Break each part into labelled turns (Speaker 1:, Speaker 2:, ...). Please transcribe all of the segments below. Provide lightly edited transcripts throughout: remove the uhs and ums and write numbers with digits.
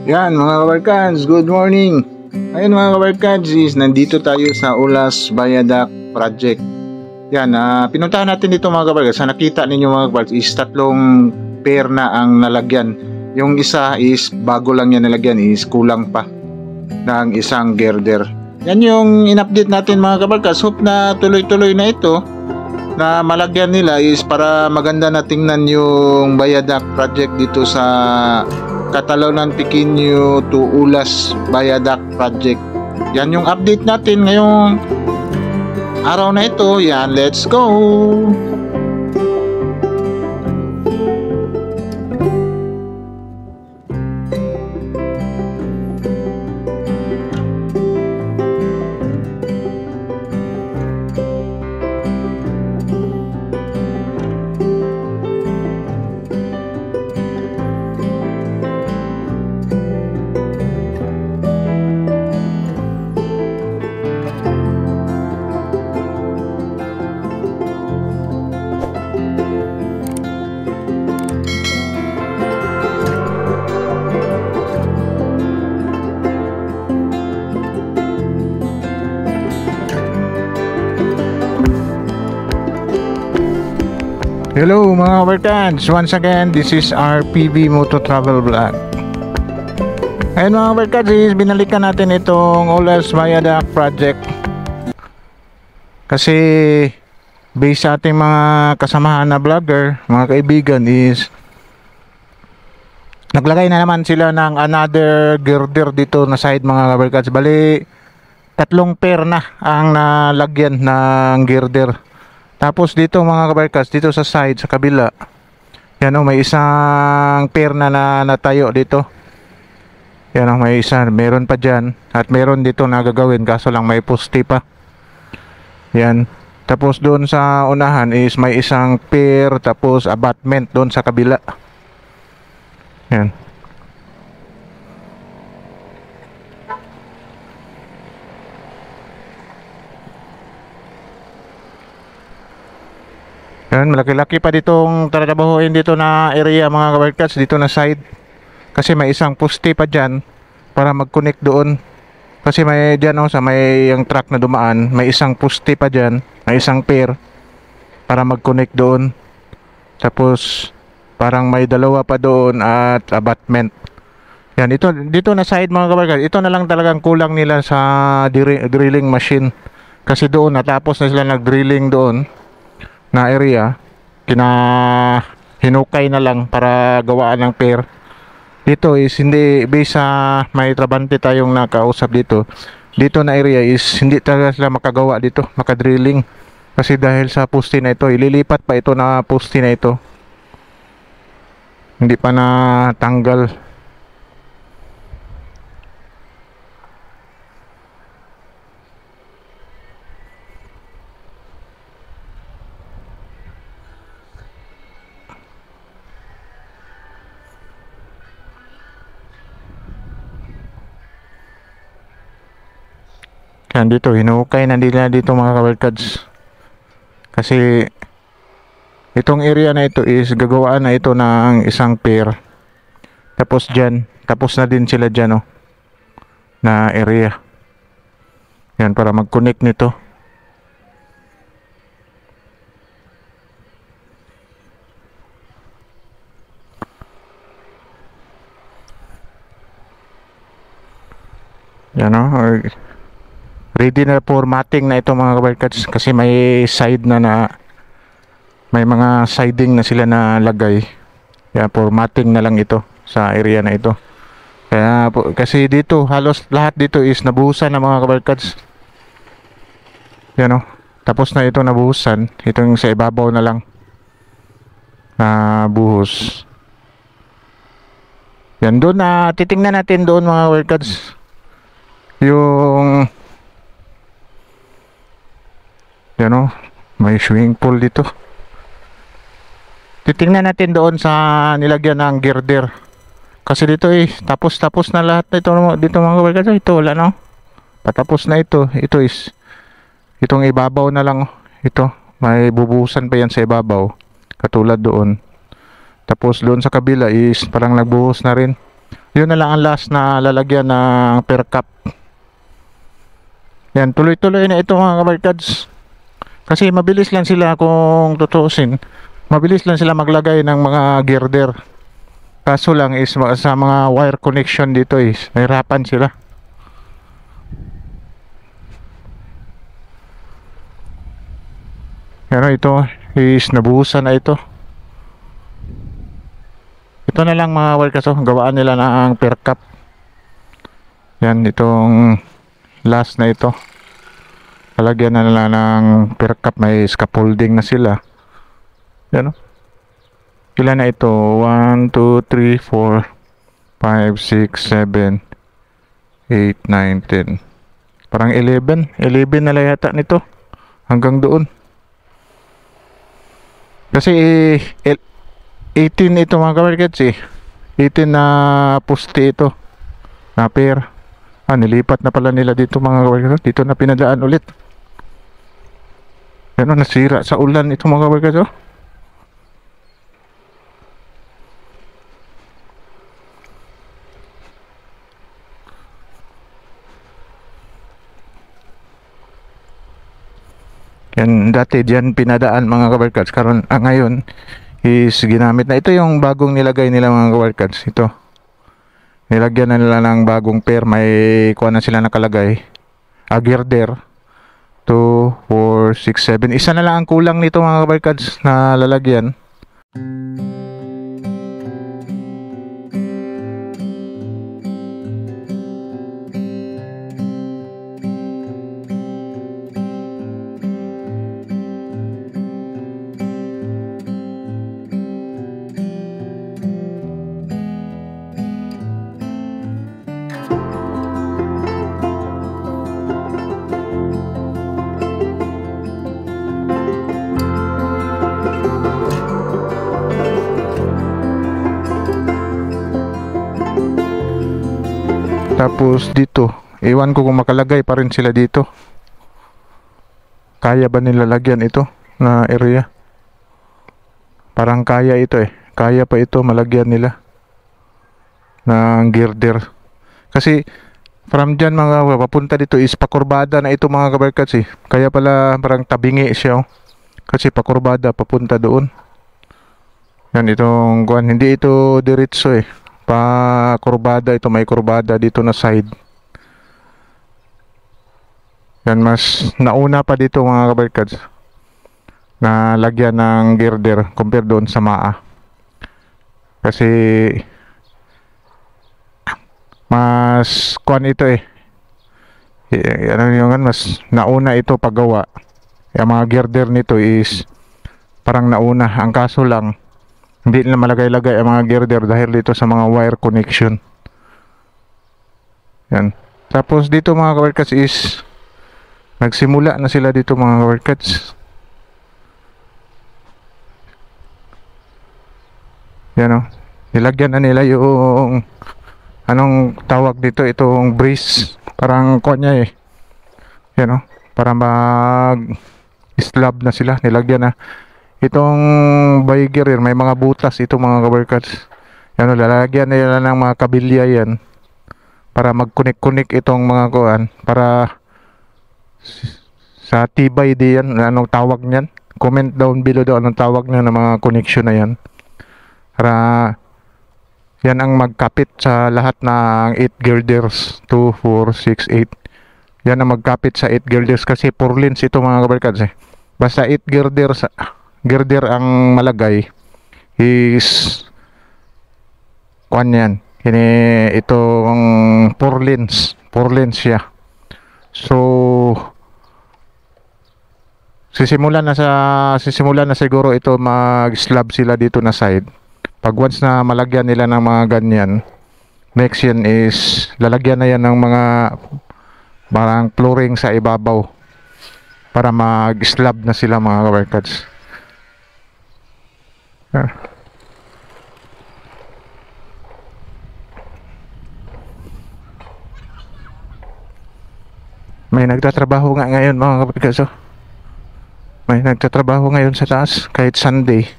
Speaker 1: Yan mga kabarkads, good morning. Ayun mga kabarkads, nandito tayo sa Ulas Viaduct Project. Yan, pinuntahan natin dito mga kabarkads. Sa nakita ninyo mga kabarkads is tatlong pair na ang nalagyan. Yung isa is bago lang yan nalagyan, is kulang pa ng isang girder. Yan yung in-update natin mga kabarkads. Hope na tuloy-tuloy na ito na malagyan nila is para maganda na tingnan yung viaduct project dito sa Catalonan Pequeño to Ulas Viaduct Project. Yan yung update natin ngayong araw na ito. Yan, let's go! Hello mga kabarkads, once again this is our PB Moto Travel Vlog. Ayun mga kabarkads, binalikan natin itong Ulas Viaduct Project kasi based sa ating mga kasamahan na vlogger, mga kaibigan, is naglagay na naman sila ng another girder dito na side mga kabarkads. Bali tatlong pair na ang nalagyan ng girder. Tapos dito mga kabarkas, dito sa side, sa kabila, yan o, may isang pair na natayo dito. Yan o, may isa, meron pa dyan. At meron dito na gagawin, kaso lang may poste pa. Yan. Tapos doon sa unahan is may isang pair, tapos abutment doon sa kabila. Yan. Yan, malaki-laki pa ditong trabahuin dito na area mga kabarkats, dito na side. Kasi may isang poste pa dyan para mag-connect doon. Kasi may dyan sa may yung truck na dumaan, may isang poste pa dyan, may isang pair para mag-connect doon. Tapos parang may dalawa pa doon at abutment. Yan, dito na side mga kabarkats. Ito na lang talagang kulang nila sa drilling machine. Kasi doon natapos na sila nag-drilling doon na area, hinukay na lang para gawaan ng pair. Dito is hindi, base sa may trabante tayong nakausap dito na area is hindi talaga sila makagawa dito, makadrilling, kasi dahil sa poste na ito, ililipat pa ito na poste na ito, hindi pa natanggal. Yan dito, hinukay na nila dito mga kabarkads. Kasi itong area na ito is gagawaan na ito ng isang pair. Tapos dyan, tapos na din sila dyan na area. Yan, para mag-connect nito. Yan ready na formatting na ito mga kabarkads, kasi may side na may mga siding na sila na lagay. Yan, formatting na lang ito sa area na ito. Kaya kasi dito halos lahat dito is nabuhusan na mga kabarkads. Yan tapos na ito nabuhusan. Itong sa ibabaw na lang buhos. Yan, doon titingnan natin doon mga kabarkads yung yan may swimming pool dito. Titingnan natin doon sa nilagyan ng girder. Kasi dito tapos na lahat na ito dito mga kabarkada. Ito wala patapos na ito. Ito is itong ibabaw na lang ito. May bubuhusan pa yan sa ibabaw. Katulad doon. Tapos doon sa kabila is parang nagbuhos na rin. Yun na lang ang last na lalagyan ng per cup. Yan, tuloy-tuloy na ito mga kabarkads. Kasi mabilis lang sila kung tutuusin. Mabilis lang sila maglagay ng mga girder. Kaso lang is sa mga wire connection dito is nahirapan sila. Pero ito is nabuhusan na ito. Ito na lang mga workers, gawaan nila ng per cup. Yan, itong last na ito. Palagyan na nila ng per cup, may scaffolding na sila. Yan o. Ilan na ito? 1, 2, 3, 4, 5, 6, 7, 8, 9, 10. Parang 11. 11 na lang yata nito. Hanggang doon. Kasi 18 ito mga kabarkets eh. 18 na poste ito. Na pair. Nilipat na pala nila dito mga kabarkets. Dito na pinadaan ulit. Yan o, nasira sa ulan ito mga kabarkets oh. Yan, dati dyan pinadaan mga kabarkads. Karon ngayon is ginamit na. Ito yung bagong nilagay nila mga kabarkads. Ito. Nilagyan na nila ng bagong pair. May kuha na sila nakalagay. Girder. 2, 4, 6, 7. Isa na lang ang kulang nito mga kabarkads na lalagyan. Tapos dito, iwan ko kung makalagay pa rin sila dito. Kaya ba nila lagyan ito na area? Parang kaya ito eh. Kaya pa ito malagyan nila ng girder. Kasi from dyan mga papunta dito is pakurbada na ito mga kabarkats eh. Kaya pala parang tabingi siya oh. Kasi pakurbada papunta doon. Yan itong kuan, hindi ito diretso eh. Pa kurbada ito, may kurbada dito na side. Yan, mas nauna pa dito mga kabarkads na lagyan ng girder compare doon sa MAA. Kasi mas kuan ito eh. Ano yung mas nauna ito paggawa. Yung mga girder nito is parang nauna. Ang kaso lang hindi nila malagay-lagay ang mga girder dahil dito sa mga wire connection. Yan. Tapos dito mga kabarkats is nagsimula na sila dito mga kabarkats. Yan o. Nilagyan na nila yung anong tawag dito, itong brace. Parang konya eh. Yan o. Para mag slab na sila. Nilagyan na. Itong bagger may mga butas ito mga kabarkats. Yan o, lalagyan nila ng mga kabilya yan. Para mag-connect-connect itong mga kuan. Para sa tibay diyan, anong tawag niyan? Comment down below daw anong tawag niya ng mga connection na yan. Para yan ang magkapit sa lahat ng 8 girders. 2, 4, 6, 8. Yan ang magkapit sa 8 girders kasi 4 lanes ito mga kabarkats eh. Basta 8 girders girder ang malagay is kuan yan. Itong 4 lanes siya. So sisimulan na siguro ito mag-slab sila dito na side. Pag once na malagyan nila ng mga ganyan, next yan is lalagyan na yan ng mga parang flooring sa ibabaw para mag-slab na sila mga kabarkats. May nagtatrabaho nga ngayon mga kabarkats. May nagtatrabaho ngayon sa taas kahit Sunday.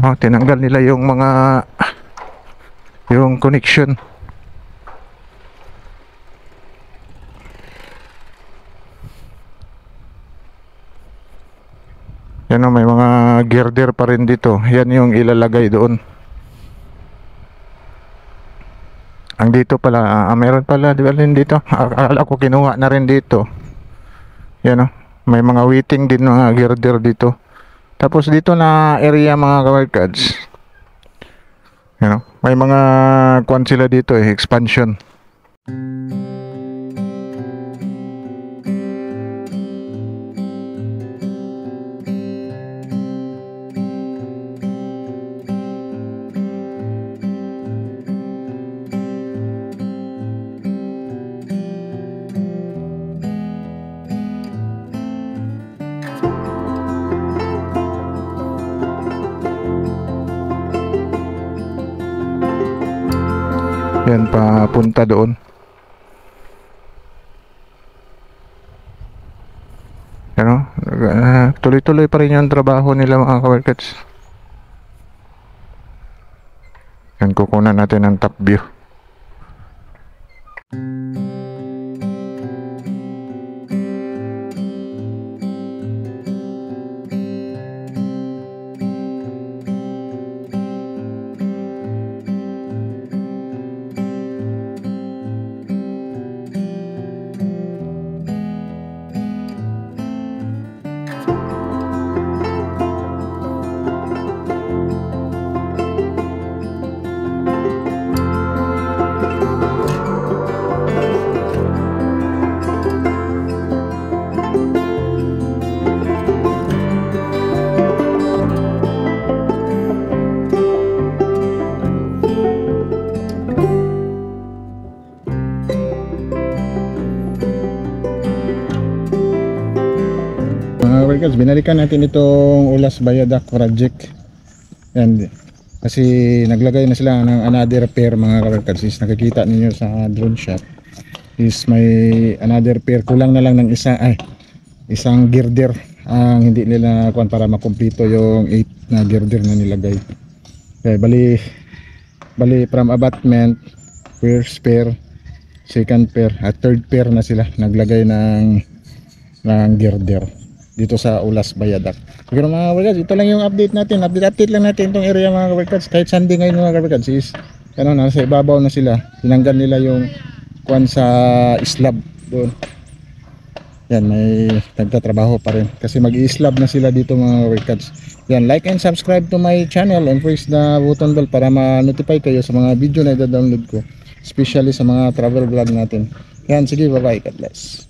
Speaker 1: Oh, tinanggal nila yung mga yung connection. Yan, may mga girder pa rin dito. Yan yung ilalagay doon. Ang dito pala, meron pala, di ba rin dito? Akala ko kinuha na rin dito. Yan, may mga waiting din mga girder dito. Tapos dito na area mga kabarkads. Yan, may mga kwan sila dito expansion. Yan, papunta doon. Ano? Tuloy-tuloy pa rin yung trabaho nila mga kabarkats. Yan, kukunan natin ng top view. Kabarkats, binalikan natin itong Ulas Viaduct project. Yan, kasi naglagay na sila ng another pair mga kabarkats. Is nakikita ninyo sa drone shot is may another pair, kulang na lang ng isang girder ang hindi nila kuan para makumpleto yung 8 na girder na nilagay. Okay, bali from abutment, first pair, second pair at third pair na sila naglagay ng girder dito sa Ulas Viaduct. Pero mga kabarkats, ito lang yung update natin. Update lang natin itong area mga kabarkats. Kahit Sunday ngayon mga kabarkats is nasa ibabaw na sila. Tinanggal nila yung kuan sa slab doon. Yan, may nagtatrabaho pa rin kasi mag-i-slab na sila dito mga kabarkats. Yan, like and subscribe to my channel and press the button bell para ma-notify kayo sa mga video na i-download ko, especially sa mga travel vlog natin. Yan, sige, bye bye, God bless.